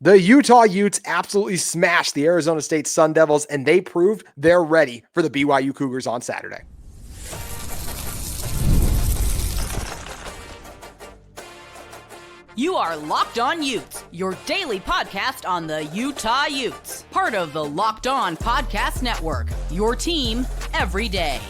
The Utah Utes absolutely smashed the Arizona State Sun Devils, and they proved they're ready for the BYU Cougars on Saturday. You are Locked On Utes, your daily podcast on the Utah Utes. Part of the Locked On Podcast Network, your team every day.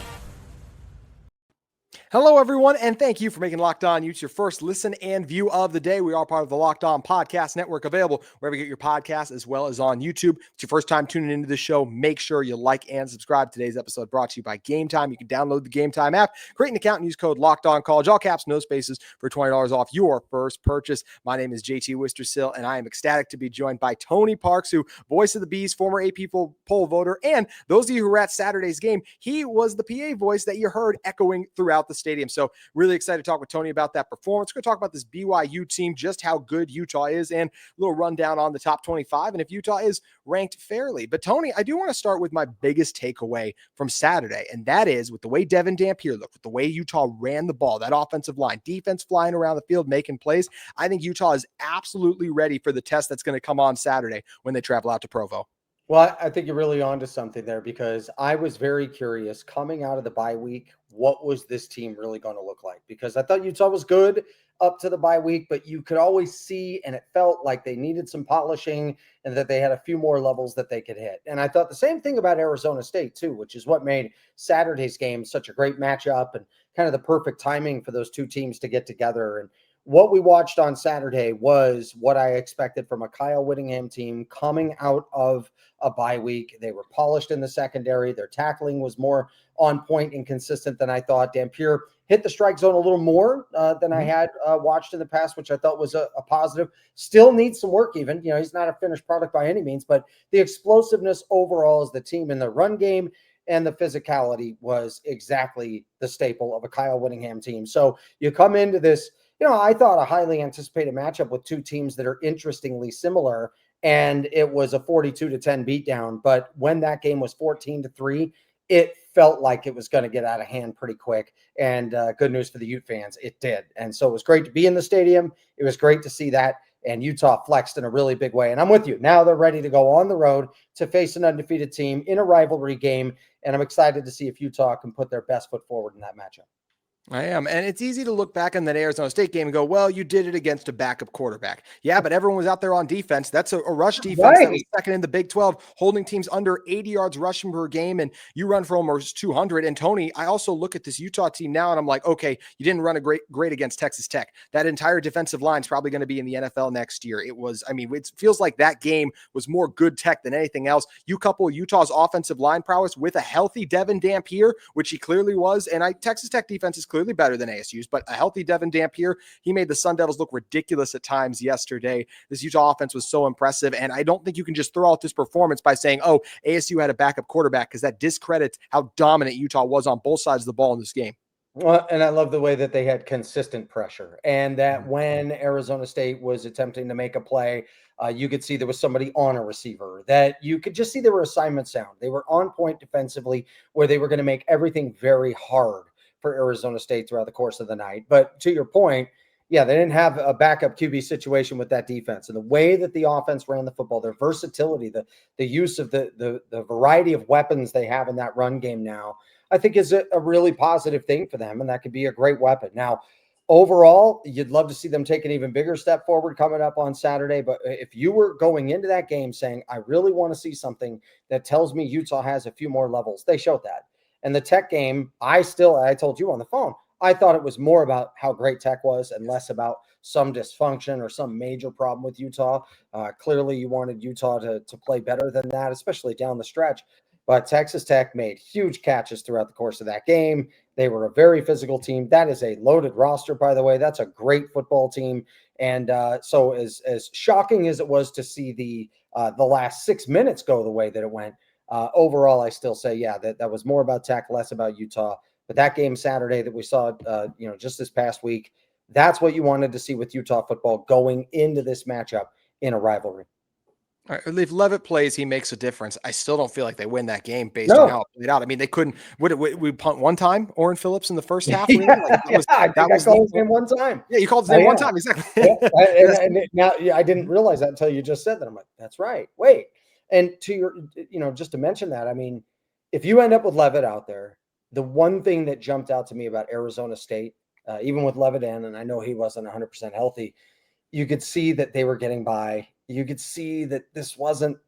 Hello, everyone, and thank you for making Locked On Utes your first listen and view of the day. We are part of the Locked On Podcast Network, available wherever you get your podcasts as well as on YouTube. If it's your first time tuning into the show, make sure you like and subscribe. Today's episode brought to you by Game Time. You can download the Game Time app, create an account, and use code LOCKEDONCollege, all caps, no spaces, for $20 off your first purchase. My name is JT Wistersill, and I am ecstatic to be joined by Tony Parks, who voice of the Bees, former AP poll voter, and those of you who were at Saturday's game, he was the PA voice that you heard echoing throughout the stadium. So really excited to talk with Tony about that performance. We're going to talk about this BYU team, just how good Utah is, and a little rundown on the top 25 and if Utah is ranked fairly. But Tony, I do want to start with my biggest takeaway from Saturday, and that is with the way Devin Dampier looked, with the way Utah ran the ball, that offensive line, defense flying around the field, making plays. I think Utah is absolutely ready for the test that's going to come on Saturday when they travel out to Provo. Well, I think you're really onto something there, because I was very curious coming out of the bye week, what was this team really going to look like? Because I thought Utah was good up to the bye week, but you could always see, and it felt like they needed some polishing and that they had a few more levels that they could hit. And I thought the same thing about Arizona State too, which is what made Saturday's game such a great matchup and kind of the perfect timing for those two teams to get together. And what we watched on Saturday was what I expected from a Kyle Whittingham team coming out of a bye week. They were polished in the secondary. Their tackling was more on point and consistent than I thought. Dampier hit the strike zone a little more than I had watched in the past, which I thought was a positive. Still needs some work even. You know, he's not a finished product by any means, but the explosiveness overall as the team in the run game and the physicality was exactly the staple of a Kyle Whittingham team. So you come into this, you know, I thought a highly anticipated matchup with two teams that are interestingly similar, and it was a 42-10 beatdown. But when that game was 14-3, it felt like it was going to get out of hand pretty quick. And good news for the Ute fans, it did. And so it was great to be in the stadium. It was great to see that. And Utah flexed in a really big way. And I'm with you. Now they're ready to go on the road to face an undefeated team in a rivalry game. And I'm excited to see if Utah can put their best foot forward in that matchup. I am. And it's easy to look back on that Arizona State game and go, well, you did it against a backup quarterback. Yeah, but everyone was out there on defense. That's a rush defense that was second in the Big 12, holding teams under 80 yards rushing per game, and you run for almost 200. And Tony, I also look at this Utah team now, and I'm like, okay, you didn't run a great against Texas Tech. That entire defensive line is probably going to be in the NFL next year. It feels like that game was more good tech than anything else. You couple Utah's offensive line prowess with a healthy Devin Dampier, which he clearly was, and Texas Tech defense is clearly better than ASU's, but a healthy Devin Dampier, he made the Sun Devils look ridiculous at times yesterday. This Utah offense was so impressive, and I don't think you can just throw out this performance by saying, oh, ASU had a backup quarterback, because that discredits how dominant Utah was on both sides of the ball in this game. Well, and I love the way that they had consistent pressure, and that when Arizona State was attempting to make a play, you could see there was somebody on a receiver, that you could just see there were assignments sound. They were on point defensively, where they were going to make everything very hard for Arizona State throughout the course of the night. But to your point, yeah, they didn't have a backup QB situation with that defense, and the way that the offense ran the football, their versatility, the use of the variety of weapons they have in that run game now, I think is a really positive thing for them, and that could be a great weapon. Now, overall, you'd love to see them take an even bigger step forward coming up on Saturday. But if you were going into that game saying, I really want to see something that tells me Utah has a few more levels, they showed that. And the Tech game, I told you on the phone, I thought it was more about how great Tech was and less about some dysfunction or some major problem with Utah. Clearly, you wanted Utah to play better than that, especially down the stretch. But Texas Tech made huge catches throughout the course of that game. They were a very physical team. That is a loaded roster, by the way. That's a great football team. And so as shocking as it was to see the last 6 minutes go the way that it went, overall, I still say, yeah, that was more about Tech, less about Utah. But that game Saturday that we saw, just this past week, that's what you wanted to see with Utah football going into this matchup in a rivalry. All right, if Levitt plays, he makes a difference. I still don't feel like they win that game based on No. how it played out. I mean, they couldn't. We punt one time, Oren Phillips in the first half. Really, Yeah, like I that think I was the called his name one time. yeah. You called his Oh, name one yeah. time exactly. Yeah, Yes. now yeah, I didn't realize that until you just said that. I'm like, that's right. Wait, and to your, just to mention that, I mean, if you end up with Levitt out there, the one thing that jumped out to me about Arizona State, even with Levitt in, and I know he wasn't 100% healthy, you could see that they were getting by. You could see that this wasn't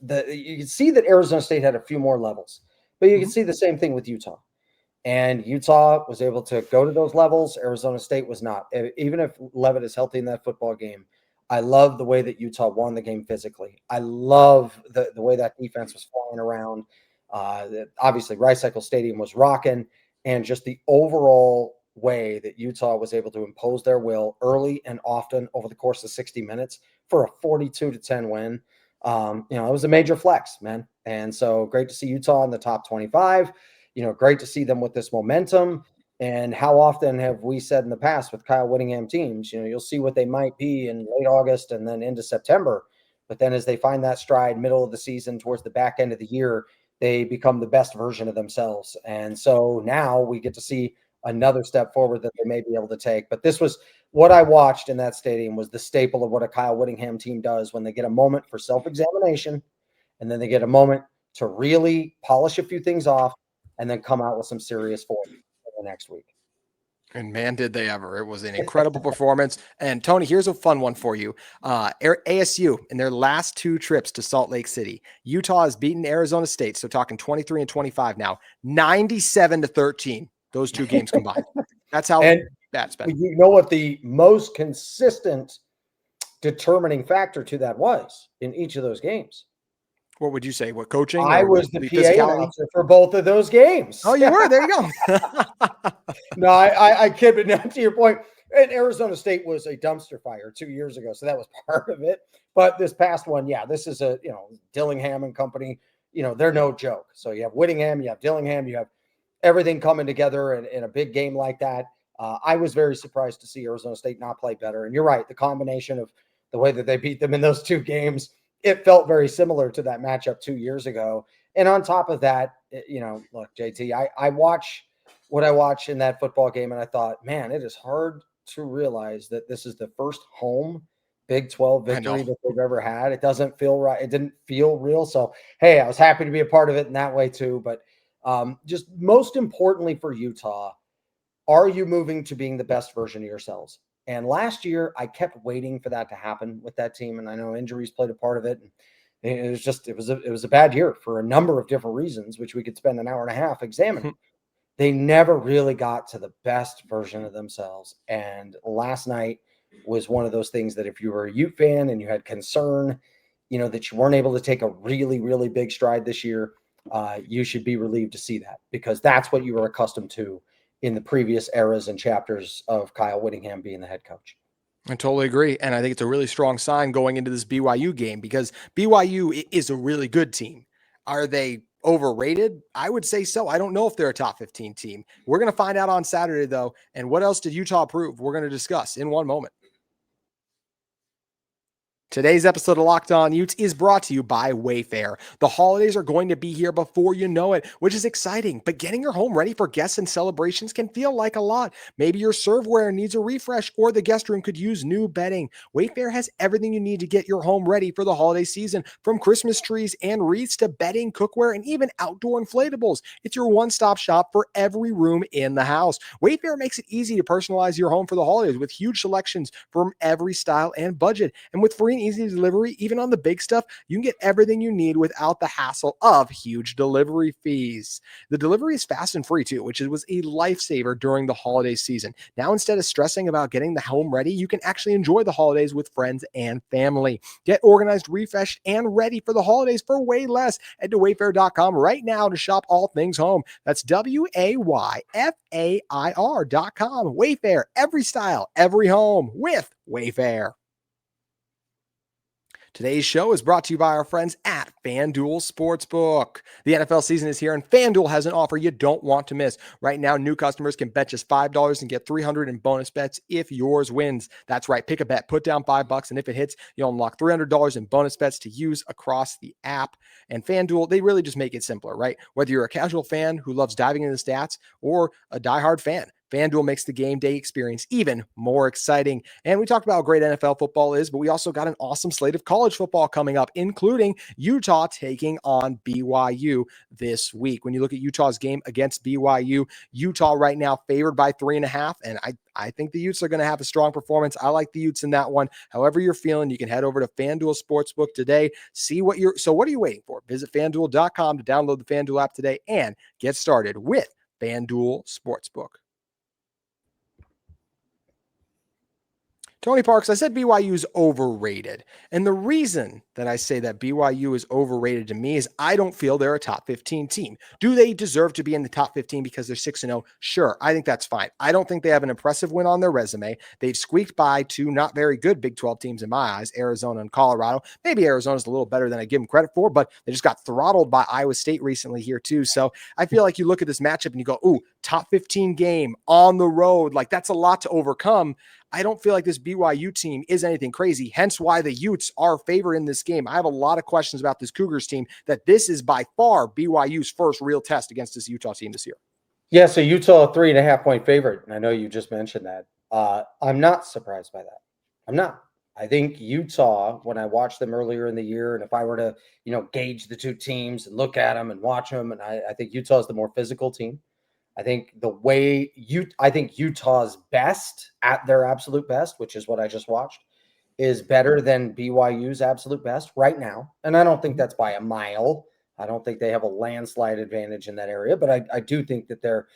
you could see that Arizona State had a few more levels, but you could Mhm. see the same thing with Utah. And Utah was able to go to those levels. Arizona State was not. Even if Levitt is healthy in that football game, I love the way that Utah won the game physically. I love the way that defense was flying around. Obviously, Rice-Eccles Stadium was rocking, and just the overall way that Utah was able to impose their will early and often over the course of 60 minutes for a 42-10 win. It was a major flex, man. And so great to see Utah in the top 25. Great to see them with this momentum. And how often have we said in the past with Kyle Whittingham teams, you'll see what they might be in late August and then into September. But then as they find that stride middle of the season towards the back end of the year, they become the best version of themselves. And so now we get to see another step forward that they may be able to take. But this was what I watched in that stadium was the staple of what a Kyle Whittingham team does when they get a moment for self-examination and then they get a moment to really polish a few things off and then come out with some serious form for the next week. And man, did they ever. It was an incredible performance. And Tony, here's a fun one for you. ASU, in their last two trips to Salt Lake City, Utah has beaten Arizona State. So talking 23 and 25 now, 97-13, those two games combined. That's how And bad it's been. you know what the most consistent determining factor to that was in each of those games? What would you say? What, coaching I or was the the PA physicality? announcer for both of those games. Oh, you were. There you go. No, I kid, but now to your point, and Arizona State was a dumpster fire 2 years ago, so that was part of it. But this past one, yeah, this is Dillingham and company. They're no joke. So you have Whittingham, you have Dillingham, you have everything coming together in a big game like that. I was very surprised to see Arizona State not play better. And you're right, the combination of the way that they beat them in those two games, it felt very similar to that matchup 2 years ago. And on top of that, look, JT, I watch what I watched in that football game, and I thought, man, it is hard to realize that this is the first home Big 12 I know. victory that they've ever had. It doesn't feel right. It didn't feel real. So, hey, I was happy to be a part of it in that way too. But just most importantly for Utah, are you moving to being the best version of yourselves? And last year, I kept waiting for that to happen with that team, and I know injuries played a part of it. And it was a bad year for a number of different reasons, which we could spend an hour and a half examining. They never really got to the best version of themselves. And last night was one of those things that if you were a Ute fan and you had concern, that you weren't able to take a really, really big stride this year, you should be relieved to see that because that's what you were accustomed to in the previous eras and chapters of Kyle Whittingham being the head coach. I totally agree. And I think it's a really strong sign going into this BYU game because BYU is a really good team. Are they overrated? I would say so. I don't know if they're a top 15 team. We're going to find out on Saturday, though. And what else did Utah prove? We're going to discuss in one moment. Today's episode of Locked On Utes is brought to you by Wayfair. The holidays are going to be here before you know it, which is exciting, but getting your home ready for guests and celebrations can feel like a lot. Maybe your serveware needs a refresh or the guest room could use new bedding. Wayfair has everything you need to get your home ready for the holiday season, from Christmas trees and wreaths to bedding, cookware, and even outdoor inflatables. It's your one-stop shop for every room in the house. Wayfair makes it easy to personalize your home for the holidays with huge selections from every style and budget. And with free and easy delivery, even on the big stuff, you can get everything you need without the hassle of huge delivery fees. The delivery is fast and free too, which was a lifesaver during the holiday season. Now, instead of stressing about getting the home ready, you can actually enjoy the holidays with friends and family. Get organized, refreshed, and ready for the holidays for way less. Head to wayfair.com right now to shop all things home. That's WAYFAIR.com. Wayfair, every style, every home with Wayfair. Today's show is brought to you by our friends at FanDuel Sportsbook. The NFL season is here, and FanDuel has an offer you don't want to miss. Right now, new customers can bet just $5 and get $300 in bonus bets if yours wins. That's right. Pick a bet, put down $5, and if it hits, you'll unlock $300 in bonus bets to use across the app. And FanDuel, they really just make it simpler, right? Whether you're a casual fan who loves diving into the stats or a diehard fan, FanDuel makes the game day experience even more exciting. And we talked about how great NFL football is, but we also got an awesome slate of college football coming up, including Utah taking on BYU this week. When you look at Utah's game against BYU, Utah right now favored by 3.5, and I think the Utes are going to have a strong performance. I like the Utes in that one. However you're feeling, you can head over to FanDuel Sportsbook today. See what what are you waiting for? Visit FanDuel.com to download the FanDuel app today and get started with FanDuel Sportsbook. Tony Parks, I said BYU is overrated. And the reason that I say that BYU is overrated to me is I don't feel they're a top 15 team. Do they deserve to be in the top 15 because they're 6-0? Sure, I think that's fine. I don't think they have an impressive win on their resume. They've squeaked by two not very good Big 12 teams in my eyes, Arizona and Colorado. Maybe Arizona's a little better than I give them credit for, but they just got throttled by Iowa State recently here too. So I feel like you look at this matchup and you go, ooh, top 15 game on the road. Like that's a lot to overcome. I don't feel like this BYU team is anything crazy, hence why the Utes are favored in this game. I have a lot of questions about this Cougars team, that this is by far BYU's first real test against this Utah team this year. Yeah, so Utah, 3.5-point favorite. And I know you just mentioned that. I'm not surprised by that. I'm not. I think Utah, when I watched them earlier in the year, and if I were to, gauge the two teams and look at them and watch them, and I think Utah is the more physical team. I think Utah's best at their absolute best, which is what I just watched, is better than BYU's absolute best right now. And I don't think that's by a mile. I don't think they have a landslide advantage in that area, but I do think that they're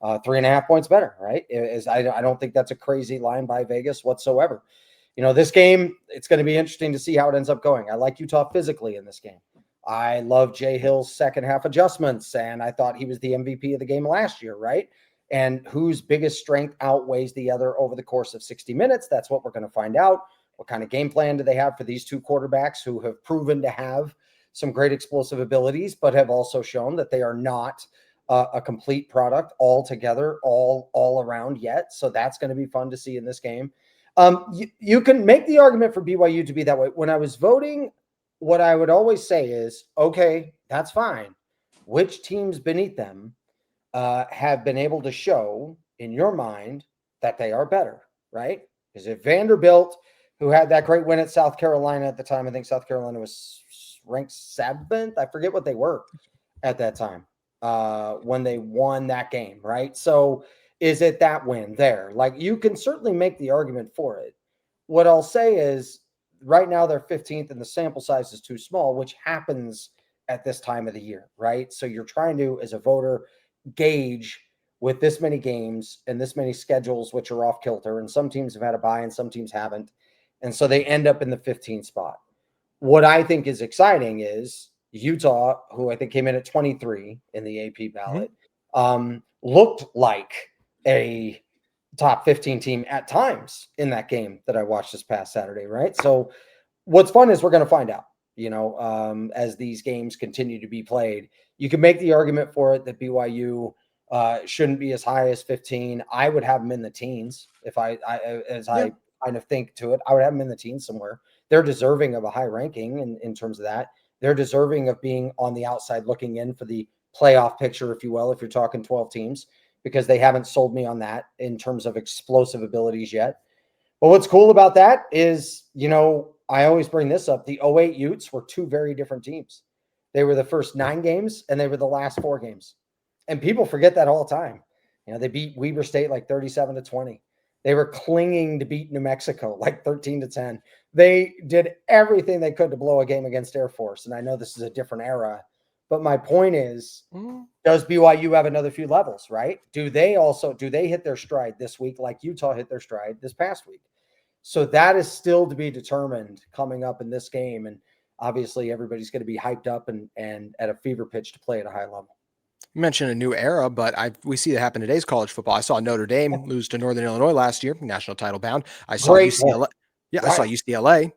3.5 points better, right? I don't think that's a crazy line by Vegas whatsoever. This game, it's going to be interesting to see how it ends up going. I like Utah physically in this game. I love Jay Hill's second half adjustments, and I thought he was the MVP of the game last year, right? And whose biggest strength outweighs the other over the course of 60 minutes? That's what we're going to find out. What kind of game plan do they have for these two quarterbacks who have proven to have some great explosive abilities, but have also shown that they are not a complete product altogether, all around yet. So that's going to be fun to see in this game. You can make the argument for BYU to be that way. When I was voting, what I would always say is, okay, that's fine. Which teams beneath them have been able to show in your mind that they are better, right? Because if Vanderbilt, who had that great win at South Carolina at the time, I think South Carolina was ranked 7th. I forget what they were at that time when they won that game, right? So is it that win there? Like, you can certainly make the argument for it. What I'll say is, right now they're 15th and the sample size is too small, which happens at this time of the year, right? So you're trying to, as a voter, gauge with this many games and this many schedules, which are off kilter, and some teams have had a bye and some teams haven't. And so they end up in the 15th spot. What I think is exciting is Utah, who I think came in at 23 in the AP ballot, looked like a top 15 team at times in that game that I watched this past Saturday, right? So what's fun is we're going to find out, as these games continue to be played. You can make the argument for it that BYU shouldn't be as high as 15. I would have them in the teens if I kind of think to it. I would have them in the teens somewhere. They're deserving of a high ranking in terms of that. They're deserving of being on the outside looking in for the playoff picture, if you will, if you're talking 12 teams, because they haven't sold me on that in terms of explosive abilities yet. But what's cool about that is, I always bring this up. The 08 Utes were two very different teams. They were the first 9 games and they were the last 4 games. And people forget that all the time. They beat Weber State like 37-20. They were clinging to beat New Mexico like 13-10. They did everything they could to blow a game against Air Force. And I know this is a different era, but my point is, does BYU have another few levels, right? Do they hit their stride this week like Utah hit their stride this past week? So that is still to be determined coming up in this game. And obviously everybody's going to be hyped up and at a fever pitch to play at a high level. You mentioned a new era, but we see that happen in today's college football. I saw Notre Dame lose to Northern Illinois last year, national title bound. I saw UCLA. Yeah, I saw Right. UCLA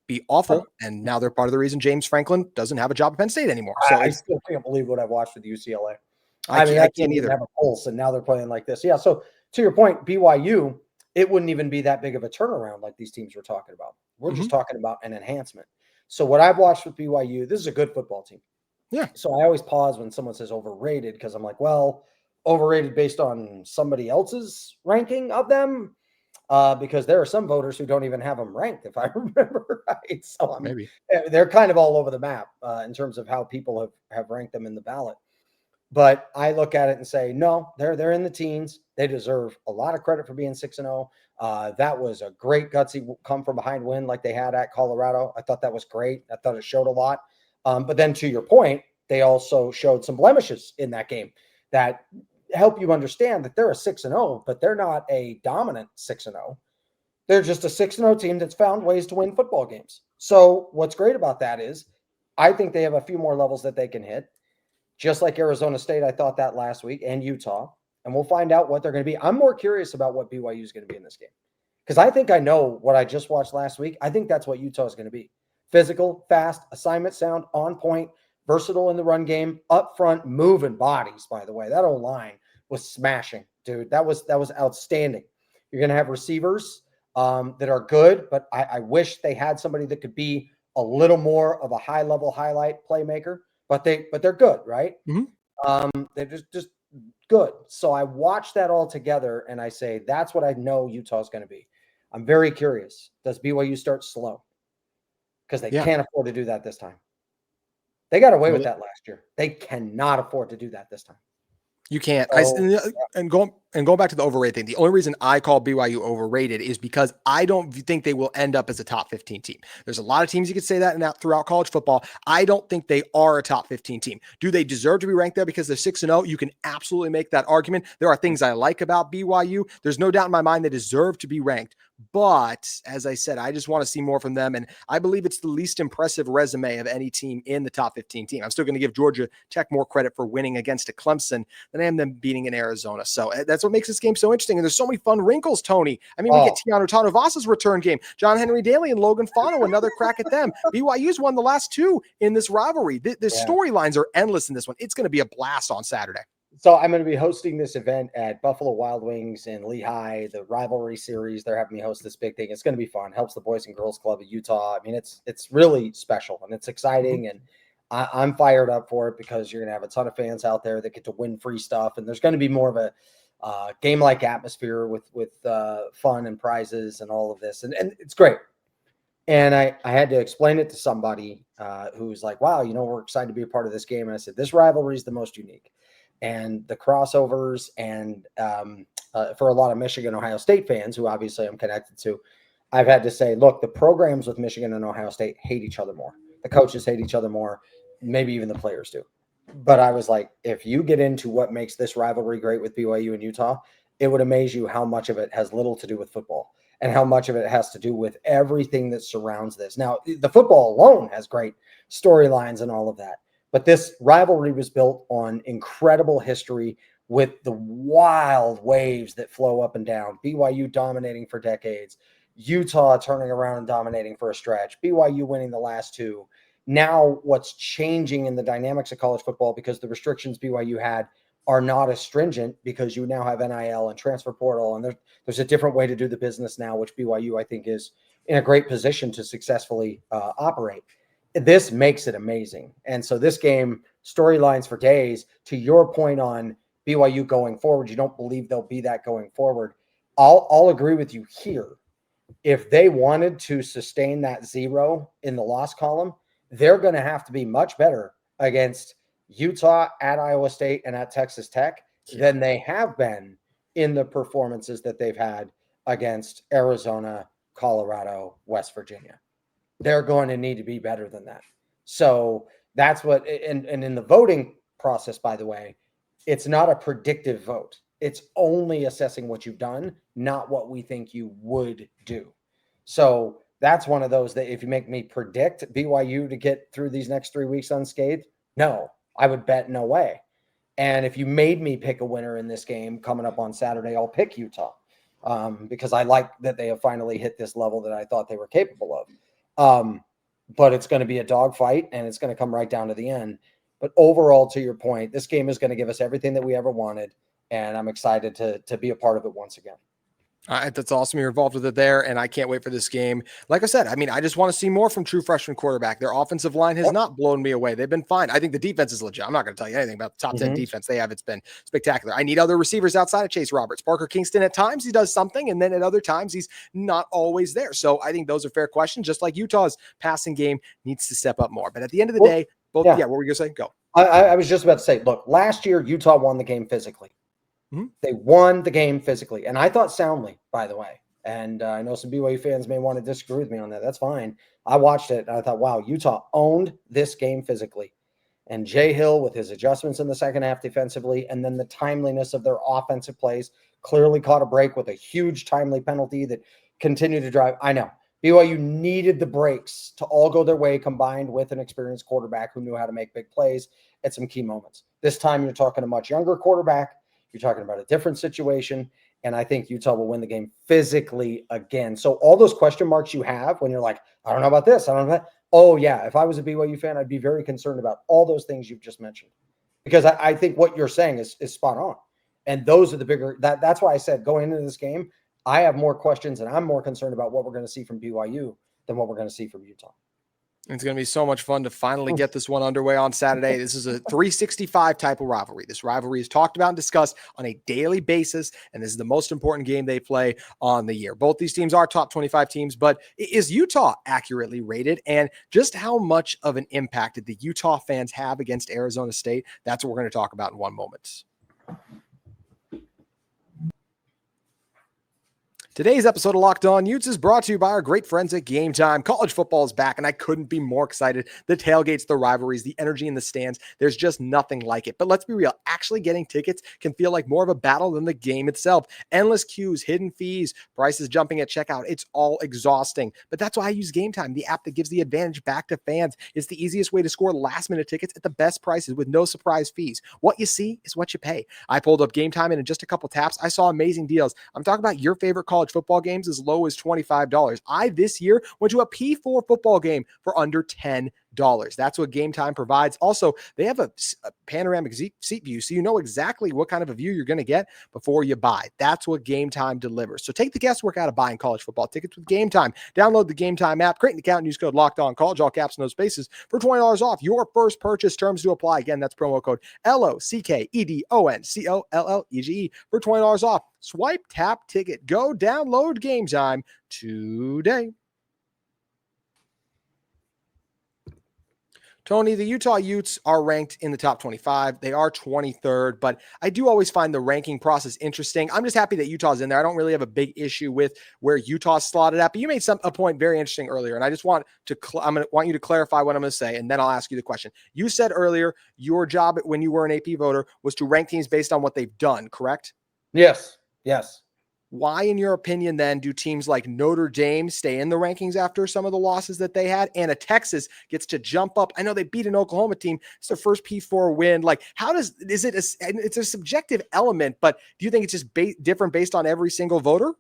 be awful, and now they're part of the reason James Franklin doesn't have a job at Penn State anymore. So I it's still can't believe what I've watched with UCLA. I I mean, can't I that can't team didn't either. have a pulse, and now they're playing like this. Yeah. So to your point, BYU, it wouldn't even be that big of a turnaround like these teams we're talking about. We're Mhm. just talking about an enhancement. So what I've watched with BYU, this is a good football team. Yeah, So I always pause when someone says overrated because I'm like, well, overrated based on somebody else's ranking of them. Because there are some voters who don't even have them ranked, if I remember right. So maybe. they're kind of all over the map in terms of how people have ranked them in the ballot. But I look at it and say, no, they're in the teens. They deserve a lot of credit for being 6-0. That was a great gutsy come from behind win like they had at Colorado. I thought that was great. I thought it showed a lot. But then to your point, they also showed some blemishes in that game that help you understand that they're a 6-0, but they're not a dominant 6-0. They're just a 6-0 team that's found ways to win football games. So what's great about that is I think they have a few more levels that they can hit. Just like Arizona State, I thought that last week, and Utah. And we'll find out what they're going to be. I'm more curious about what BYU is going to be in this game because I think I know what I just watched last week. I think that's what Utah is going to be: physical, fast, assignment sound, on point, versatile in the run game, up front, moving bodies. By the way, that old line was smashing, dude. That was outstanding. You're going to have receivers that are good, but I wish they had somebody that could be a little more of a high level highlight playmaker. But they're good, right? Mhm. They're just good. So I watch that all together and I say that's what I know Utah's going to be. I'm very curious. Does BYU start slow? Because they Yeah. can't afford to do that this time. They got away No, with that last year. They cannot afford to do that this time. you can't. So And going back to the overrated thing, the only reason I call BYU overrated is because I don't think they will end up as a top 15 team. There's a lot of teams you could say that and out throughout college football. I don't think they are a top 15 team. Do they deserve to be ranked there because they're 6-0? You can absolutely make that argument. There are things I like about BYU. There's no doubt in my mind they deserve to be ranked. But as I said, I just want to see more from them. And I believe it's the least impressive resume of any team in the top 15 team. I'm still going to give Georgia Tech more credit for winning against a Clemson than I am them beating in Arizona. So that's what makes this game so interesting. And there's so many fun wrinkles, Tony. I mean, we get Tiano Tanuvas's return game, John Henry Daly and Logan Fano, another crack at them. BYU's won the last two in this rivalry. The storylines are endless in this one. It's going to be a blast on Saturday. So I'm going to be hosting this event at Buffalo Wild Wings in Lehigh, the rivalry series. They're having me host this big thing. It's going to be fun. Helps the Boys and Girls Club of Utah. I mean, it's really special and it's exciting, and I'm fired up for it because you're going to have a ton of fans out there that get to win free stuff, and there's going to be more of a game-like atmosphere with fun and prizes and all of this, and it's great. And I had to explain it to somebody who was like, wow, we're excited to be a part of this game. And I said, this rivalry is the most unique. And the crossovers and for a lot of Michigan, Ohio State fans, who obviously I'm connected to, I've had to say, look, the programs with Michigan and Ohio State hate each other more. The coaches hate each other more. Maybe even the players do. But I was like, if you get into what makes this rivalry great with BYU and Utah, it would amaze you how much of it has little to do with football and how much of it has to do with everything that surrounds this. Now, the football alone has great storylines and all of that. But this rivalry was built on incredible history with the wild waves that flow up and down. BYU dominating for decades, Utah turning around and dominating for a stretch, BYU winning the last two. Now what's changing in the dynamics of college football, because the restrictions BYU had are not as stringent because you now have NIL and transfer portal, and there's a different way to do the business now, which BYU I think is in a great position to successfully operate. This makes it amazing. And so this game, storylines for days. To your point on BYU going forward, you don't believe they'll be that going forward. I'll agree with you here. If they wanted to sustain that 0 in the loss column, they're going to have to be much better against Utah, at Iowa State, and at Texas Tech than they have been in the performances that they've had against Arizona, Colorado, West Virginia. They're going to need to be better than that. So that's what, and in the voting process, by the way, it's not a predictive vote. It's only assessing what you've done, not what we think you would do. So that's one of those that if you make me predict BYU to get through these next 3 weeks unscathed, no, I would bet no way. And if you made me pick a winner in this game coming up on Saturday, I'll pick Utah. because I like that they have finally hit this level that I thought they were capable of. But it's going to be a dogfight, and it's going to come right down to the end. But overall, to your point, this game is going to give us everything that we ever wanted, and I'm excited to be a part of it once again. That's awesome. You're involved with it there, and I can't wait for this game. Like I said, I mean, I just want to see more from true freshman quarterback. Their offensive line has not blown me away. They've been fine. I think the defense is legit. I'm not going to tell you anything about the top 10 defense they have. It's been spectacular. I need other receivers outside of Chase Roberts. Parker Kingston, at times he does something, and then at other times he's not always there. So I think those are fair questions, just like Utah's passing game needs to step up more. But at the end of the day, both, what were you going to say? Go. I was just about to say, look, last year Utah won the game physically. They won the game physically, and I thought soundly, by the way. And I know some BYU fans may want to disagree with me on that. That's fine. I watched it, and I thought, wow, Utah owned this game physically. And Jay Hill, with his adjustments in the second half defensively, and then the timeliness of their offensive plays, clearly caught a break with a huge timely penalty that continued to drive. I know. BYU needed the breaks to all go their way, combined with an experienced quarterback who knew how to make big plays at some key moments. This time, you're talking a much younger quarterback. You're talking about a different situation. And I think Utah will win the game physically again. So all those question marks you have when you're like, I don't know about this, I don't know about that. Oh, yeah, if I was a BYU fan, I'd be very concerned about all those things you've just mentioned. Because I think what you're saying is spot on. And those are the bigger – that's why I said going into this game, I have more questions and I'm more concerned about what we're going to see from BYU than what we're going to see from Utah. It's going to be so much fun to finally get this one underway on Saturday. This is a 365 type of rivalry. This rivalry is talked about and discussed on a daily basis, and this is the most important game they play on the year. Both these teams are top 25 teams, but is Utah accurately rated? And just how much of an impact did the Utah fans have against Arizona State? That's what we're going to talk about in one moment. Today's episode of Locked On Utes is brought to you by our great friends at Game Time. College football is back, and I couldn't be more excited. The tailgates, the rivalries, the energy in the stands, there's just nothing like it. But let's be real, actually getting tickets can feel like more of a battle than the game itself. Endless queues, hidden fees, prices jumping at checkout. It's all exhausting. But that's why I use Game Time, the app that gives the advantage back to fans. It's the easiest way to score last-minute tickets at the best prices with no surprise fees. What you see is what you pay. I pulled up Game Time, and in just a couple taps, I saw amazing deals. I'm talking about your favorite college football games as low as $25. I this year went to a P4 football game for under $10. That's what Game Time provides. Also, they have a panoramic seat view, so you know exactly what kind of a view you're going to get before you buy. That's what Game Time delivers. So take the guesswork out of buying college football tickets with Game Time. Download the Game Time app, create an account, and use code LOCKEDONCollege, all caps, no spaces, for $20 off your first purchase. Terms to apply. Again, that's promo code LOCKEDONCOLLEGE for $20 off. Swipe, tap, ticket. Go download Game Time today. Tony, the Utah Utes are ranked in the top 25. They are 23rd, but I do always find the ranking process interesting. I'm just happy that Utah's in there. I don't really have a big issue with where Utah's slotted at, but you made a point very interesting earlier, and I just want you to clarify what I'm going to say, and then I'll ask you the question. You said earlier your job when you were an AP voter was to rank teams based on what they've done, correct? Yes. Why, in your opinion, then, do teams like Notre Dame stay in the rankings after some of the losses that they had? And a Texas gets to jump up. I know they beat an Oklahoma team. It's their first P4 win. Like, it's a subjective element, but do you think it's just different based on every single voter?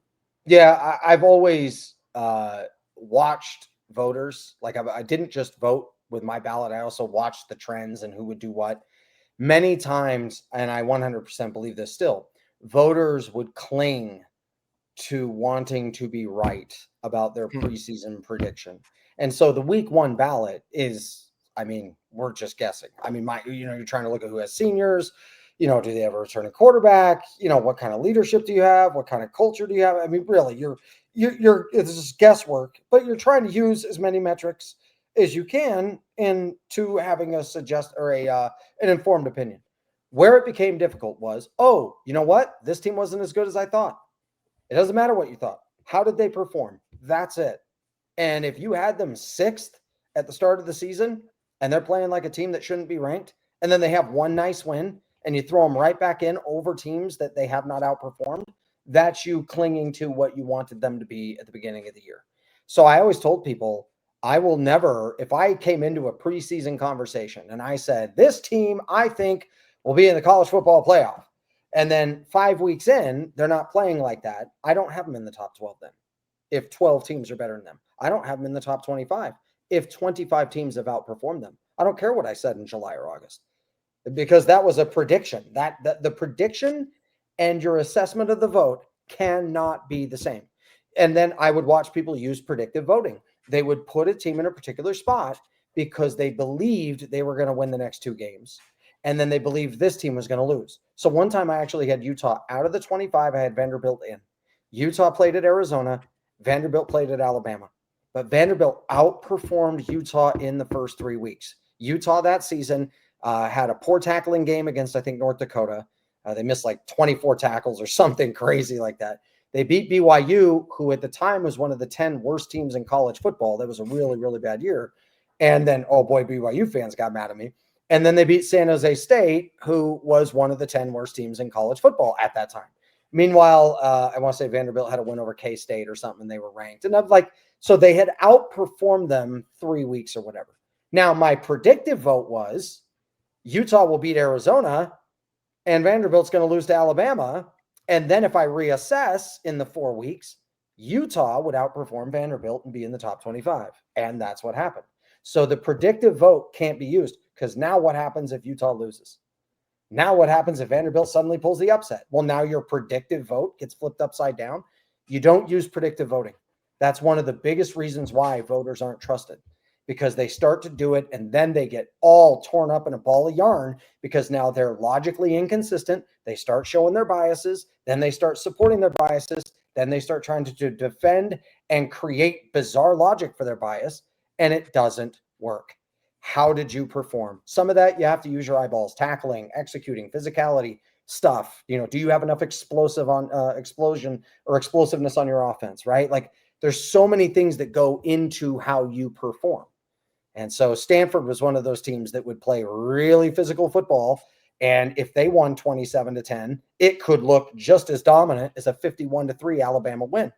Yeah, I've always watched voters. Like, I didn't just vote with my ballot. I also watched the trends and who would do what. Many times, and I 100% believe this still, voters would cling to wanting to be right about their preseason prediction. And so the week one ballot is, we're just guessing. You're trying to look at who has seniors, do they have a returning quarterback? What kind of leadership do you have? What kind of culture do you have? Really, it's just guesswork, but you're trying to use as many metrics as you can into having a suggest or an informed opinion. Where it became difficult was, you know what? This team wasn't as good as I thought. It doesn't matter what you thought. How did they perform? That's it. And if you had them 6th at the start of the season and they're playing like a team that shouldn't be ranked, and then they have one nice win and you throw them right back in over teams that they have not outperformed, that's you clinging to what you wanted them to be at the beginning of the year. So I always told people, I will never, if I came into a preseason conversation and I said, this team, I think, will be in the college football playoff, And then 5 weeks in, they're not playing like that. I don't have them in the top 12 then. If 12 teams are better than them, I don't have them in the top 25. If 25 teams have outperformed them, I don't care what I said in July or August, because that was a prediction. That the prediction and your assessment of the vote cannot be the same. And then I would watch people use predictive voting. They would put a team in a particular spot because they believed they were going to win the next 2 games. And then they believed this team was going to lose. So one time I actually had Utah out of the 25. I had Vanderbilt in. Utah played at Arizona. Vanderbilt played at Alabama. But Vanderbilt outperformed Utah in the first 3 weeks. Utah that season had a poor tackling game against, I think, North Dakota. They missed like 24 tackles or something crazy like that. They beat BYU, who at the time was one of the 10 worst teams in college football. That was a really, really bad year. And then, oh boy, BYU fans got mad at me. And then they beat San Jose State, who was one of the 10 worst teams in college football at that time. Meanwhile, I want to say Vanderbilt had a win over K-State or something, and they were ranked. And I'm like, so they had outperformed them 3 weeks or whatever. Now, my predictive vote was Utah will beat Arizona, and Vanderbilt's going to lose to Alabama. And then if I reassess in the 4 weeks, Utah would outperform Vanderbilt and be in the top 25. And that's what happened. So the predictive vote can't be used, because now what happens if Utah loses? Now what happens if Vanderbilt suddenly pulls the upset? Well, now your predictive vote gets flipped upside down. You don't use predictive voting. That's one of the biggest reasons why voters aren't trusted, because they start to do it and then they get all torn up in a ball of yarn, because now they're logically inconsistent. They start showing their biases. Then they start supporting their biases. Then they start trying to defend and create bizarre logic for their bias, and it doesn't work. How did you perform? Some of that you have to use your eyeballs, tackling, executing, physicality stuff. Do you have enough explosion or explosiveness on your offense, right? Like, there's so many things that go into how you perform. And so Stanford was one of those teams that would play really physical football. And if they won 27-10, it could look just as dominant as a 51-3 Alabama win,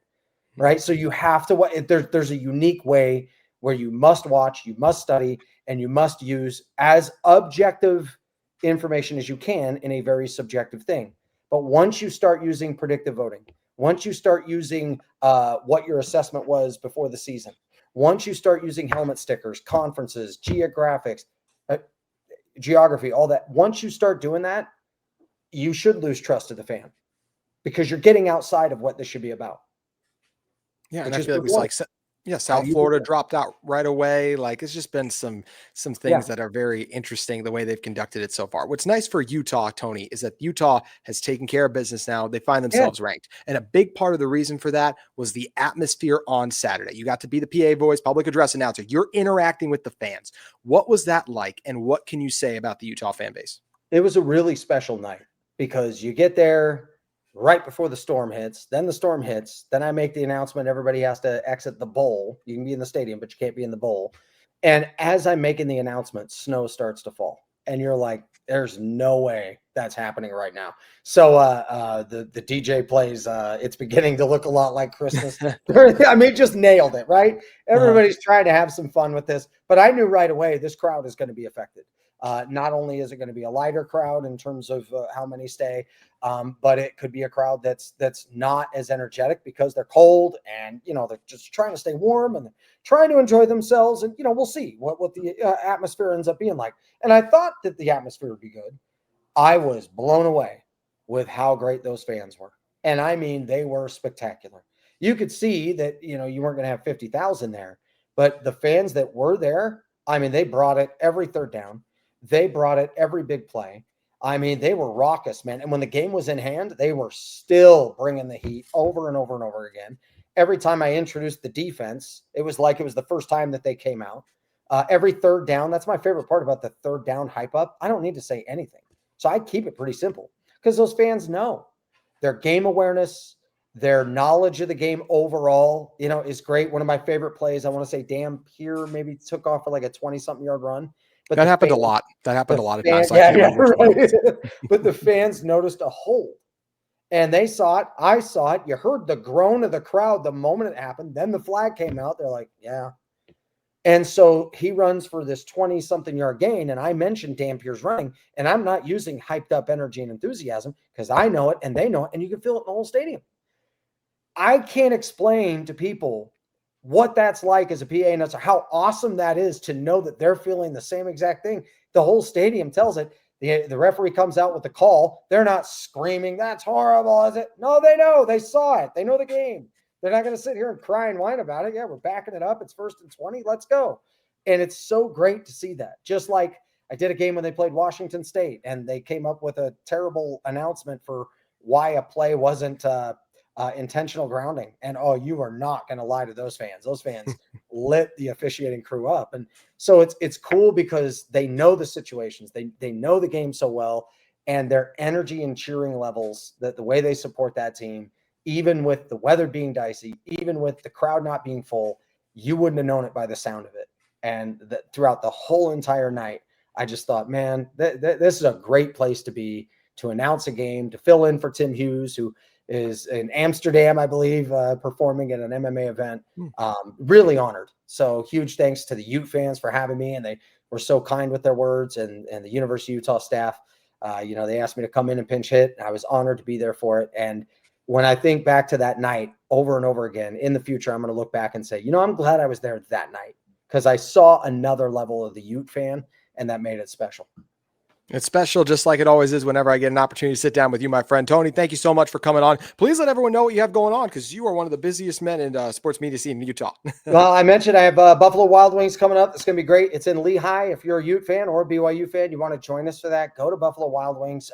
right? So you have to, there's a unique way where you must watch, you must study, and you must use as objective information as you can in a very subjective thing. But once you start using predictive voting, once you start using what your assessment was before the season, once you start using helmet stickers, conferences, geography, all that, once you start doing that, you should lose trust of the fan, because you're getting outside of what this should be about. Yeah, and I feel like we like South Florida dropped out right away. Like, it's just been some things that are very interesting the way they've conducted it so far. What's nice for Utah, Tony, is that Utah has taken care of business now. They find themselves ranked. And a big part of the reason for that was the atmosphere on Saturday. You got to be the PA voice, public address announcer. You're interacting with the fans. What was that like? And what can you say about the Utah fan base? It was a really special night, because you get there right before the storm hits. Then the storm hits. Then I make the announcement everybody has to exit the bowl. You can be in the stadium, but you can't be in the bowl. And as I'm making the announcement, snow starts to fall. And you're like, there's no way that's happening right now. So the DJ plays, it's beginning to look a lot like Christmas. I mean, just nailed it, right? Everybody's trying to have some fun with this. But I knew right away this crowd is going to be affected. Not only is it going to be a lighter crowd in terms of how many stay, but it could be a crowd that's not as energetic because they're cold and, they're just trying to stay warm and trying to enjoy themselves. And, we'll see what the atmosphere ends up being like. And I thought that the atmosphere would be good. I was blown away with how great those fans were. And I mean, they were spectacular. You could see that, you weren't going to have 50,000 there, but the fans that were there, I mean, they brought it every third down. They brought it every big play. I mean, they were raucous, man. And when the game was in hand, they were still bringing the heat over and over and over again. Every time I introduced the defense, it was like it was the first time that they came out. Every third down, that's my favorite part about the third down hype up. I don't need to say anything. So I keep it pretty simple, because those fans know their game awareness, their knowledge of the game overall, is great. One of my favorite plays, I want to say Dampier maybe took off for like a 20-something yard run. But that happened a lot. That happened a lot of times. Right. But the fans noticed a hole, and they saw it. I saw it. You heard the groan of the crowd the moment it happened. Then the flag came out. They're like, yeah, And so he runs for this 20-something yard gain. And I mentioned Dampier's running, and I'm not using hyped up energy and enthusiasm because I know it and they know it, and you can feel it in the whole stadium. I can't explain to people what that's like as a PA announcer, how awesome that is to know that they're feeling the same exact thing. The whole stadium tells it. The referee comes out with the call. They're not screaming, "That's horrible," is it? No, they know. They saw it. They know the game. They're not going to sit here and cry and whine about it. Yeah, we're backing it up. It's 1st and 20. Let's go. And it's so great to see that. Just like I did a game when they played Washington State, and they came up with a terrible announcement for why a play wasn't intentional grounding. And you are not going to lie to those fans. Those fans lit the officiating crew up. And so it's cool because they know the situations. They know the game so well, and their energy and cheering levels, that the way they support that team, even with the weather being dicey, even with the crowd not being full, you wouldn't have known it by the sound of it. And throughout the whole entire night, I just thought, man, this is a great place to be, to announce a game, to fill in for Tim Hughes, who is in Amsterdam, I believe, performing at an MMA event. Really honored. So huge thanks to the Ute fans for having me, and they were so kind with their words, and the University of Utah staff. They asked me to come in and pinch hit, and I was honored to be there for it. And when I think back to that night over and over again, in the future, I'm going to look back and say, I'm glad I was there that night, because I saw another level of the Ute fan, and that made it special. It's special, just like it always is whenever I get an opportunity to sit down with you, my friend. Tony, thank you so much for coming on. Please let everyone know what you have going on, because you are one of the busiest men in sports media scene in Utah. Well, I mentioned I have Buffalo Wild Wings coming up. It's going to be great. It's in Lehigh. If you're a Ute fan or a BYU fan, you want to join us for that, go to Buffalo Wild Wings.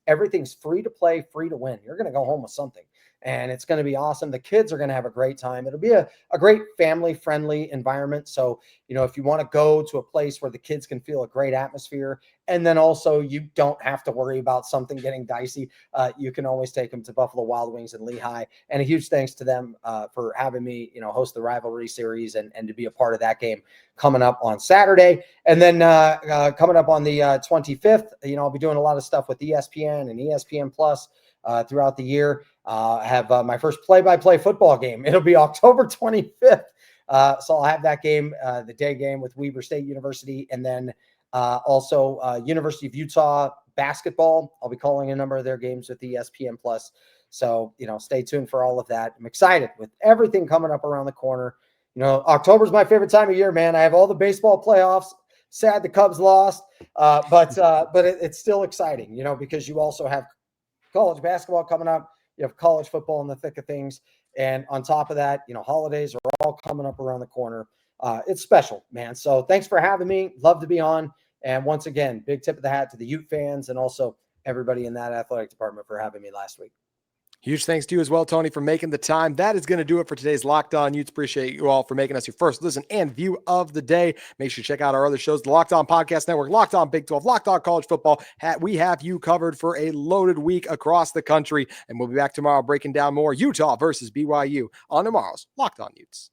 Everything's free to play, free to win. You're going to go home with something, and it's going to be awesome. The kids are going to have a great time. It'll be a great family-friendly environment. So, if you want to go to a place where the kids can feel a great atmosphere, and then also you don't have to worry about something getting dicey, you can always take them to Buffalo Wild Wings in Lehigh. And a huge thanks to them for having me, host the rivalry series and to be a part of that game coming up on Saturday. And then coming up on the 25th, I'll be doing a lot of stuff with ESPN and ESPN Plus throughout the year. I have my first play-by-play football game. It'll be October 25th. So I'll have that game, the day game with Weber State University, and then also University of Utah basketball. I'll be calling a number of their games with ESPN Plus. So, stay tuned for all of that. I'm excited with everything coming up around the corner. October's my favorite time of year, man. I have all the baseball playoffs. Sad the Cubs lost, but it's still exciting, because you also have college basketball coming up. You have college football in the thick of things. And on top of that, holidays are all coming up around the corner. It's special, man. So thanks for having me. Love to be on. And once again, big tip of the hat to the Ute fans and also everybody in that athletic department for having me last week. Huge thanks to you as well, Tony, for making the time. That is going to do it for today's Locked On Utes. Appreciate you all for making us your first listen and view of the day. Make sure you check out our other shows, the Locked On Podcast Network, Locked On Big 12, Locked On College Football. We have you covered for a loaded week across the country, and we'll be back tomorrow breaking down more Utah versus BYU on tomorrow's Locked On Utes.